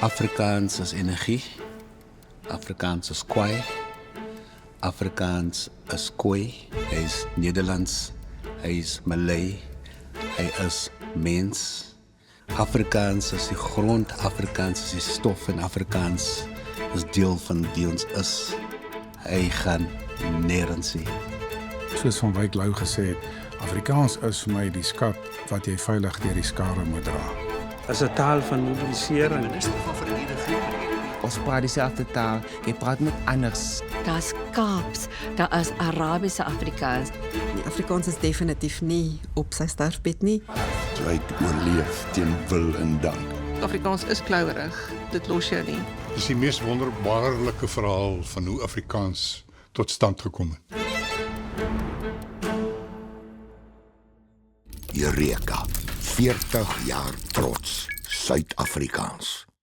Afrikaans is energie, Afrikaans is kwai, Afrikaans is koei, hy is Nederlands, hy is Malay, hy is mens. Afrikaans is die grond, Afrikaans is die stof en Afrikaans is deel van wie ons is. Hy gaan nêrens heen. Soos Van Wyk Lou gesê het, Afrikaans is vir my die skat wat jy veilig deur die skare moet dra. As 'n taal van mobilisering. Ons praat dieselfde taal, jy praat met anders. Daar's Kaaps, daar is Arabiese Afrikaans. Die Afrikaans is definitief nie op sy sterfbed nie. Hy het oorleef teen wil en dank. Afrikaans is klouerig, dit los jou nie. Dit is die mees wonderbaarlike verhaal van hoe Afrikaans tot stand gekom het. Eureka, 40 jaar trots, Suid-Afrikaans.